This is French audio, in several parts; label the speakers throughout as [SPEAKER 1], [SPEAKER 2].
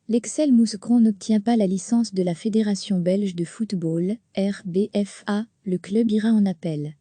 [SPEAKER 1] L'Excel Mouscron n'obtient pas la licence de la Fédération belge de football, RBFA, le club ira en appel.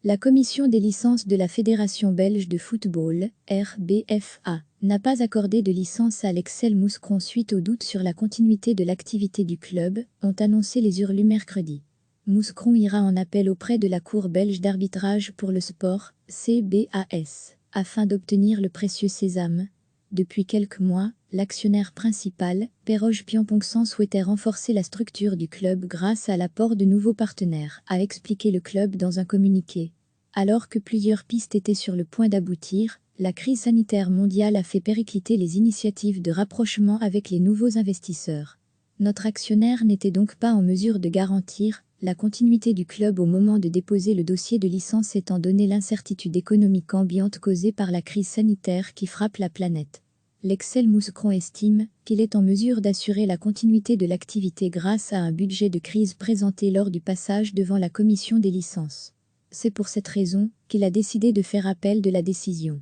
[SPEAKER 1] La commission des licences de la Fédération belge de football, RBFA, n'a pas accordé de licence à l'Excel Mouscron suite aux doutes sur la continuité de l'activité du club, ont annoncé les Hurlus mercredi. Mouscron ira en appel auprès de la Cour belge d'arbitrage pour le sport, CBAS, afin d'obtenir le précieux sésame. Depuis quelques mois, l'actionnaire principal, Perroge Piampongsan, souhaitait renforcer la structure du club grâce à l'apport de nouveaux partenaires, a expliqué le club dans un communiqué. Alors que plusieurs pistes étaient sur le point d'aboutir, la crise sanitaire mondiale a fait péricliter les initiatives de rapprochement avec les nouveaux investisseurs. Notre actionnaire n'était donc pas en mesure de garantir la continuité du club au moment de déposer le dossier de licence étant donné l'incertitude économique ambiante causée par la crise sanitaire qui frappe la planète. L'Excel Mouscron estime qu'il est en mesure d'assurer la continuité de l'activité grâce à un budget de crise présenté lors du passage devant la commission des licences. C'est pour cette raison qu'il a décidé de faire appel de la décision.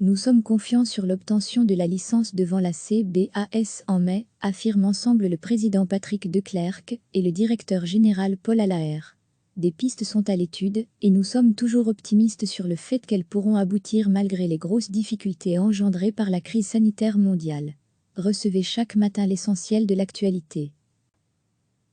[SPEAKER 1] Nous sommes confiants sur l'obtention de la licence devant la CBAS en mai, affirme ensemble le président Patrick Declercq et le directeur général Paul Allaire. Des pistes sont à l'étude et nous sommes toujours optimistes sur le fait qu'elles pourront aboutir malgré les grosses difficultés engendrées par la crise sanitaire mondiale. Recevez chaque matin l'essentiel de l'actualité.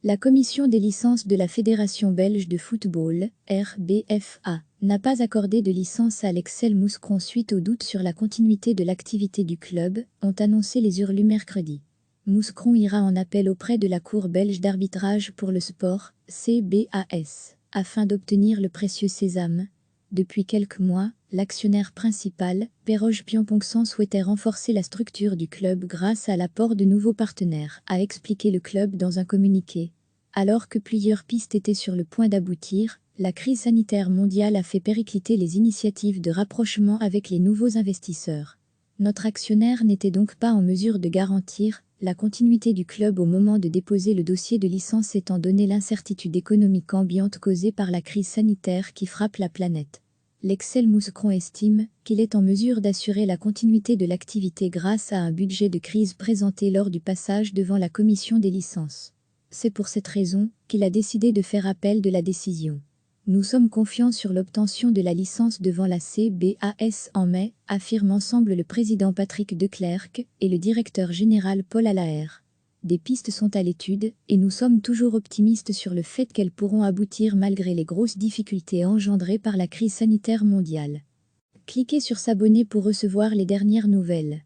[SPEAKER 1] La commission des licences de la Fédération belge de football, RBFA, n'a pas accordé de licence à l'Excel Mouscron suite aux doutes sur la continuité de l'activité du club, ont annoncé les Hurlus mercredi. Mouscron ira en appel auprès de la Cour belge d'arbitrage pour le sport, CBAS, afin d'obtenir le précieux sésame. Depuis quelques mois, l'actionnaire principal, Perroge Piampongsan, souhaitait renforcer la structure du club grâce à l'apport de nouveaux partenaires, a expliqué le club dans un communiqué. Alors que plusieurs pistes étaient sur le point d'aboutir, la crise sanitaire mondiale a fait péricliter les initiatives de rapprochement avec les nouveaux investisseurs. Notre actionnaire n'était donc pas en mesure de garantir la continuité du club au moment de déposer le dossier de licence étant donné l'incertitude économique ambiante causée par la crise sanitaire qui frappe la planète. L'Excel Mouscron estime qu'il est en mesure d'assurer la continuité de l'activité grâce à un budget de crise présenté lors du passage devant la commission des licences. C'est pour cette raison qu'il a décidé de faire appel de la décision. Nous sommes confiants sur l'obtention de la licence devant la CBAS en mai, affirme ensemble le président Patrick Declercq et le directeur général Paul Allaire. Des pistes sont à l'étude et nous sommes toujours optimistes sur le fait qu'elles pourront aboutir malgré les grosses difficultés engendrées par la crise sanitaire mondiale. Cliquez sur s'abonner pour recevoir les dernières nouvelles.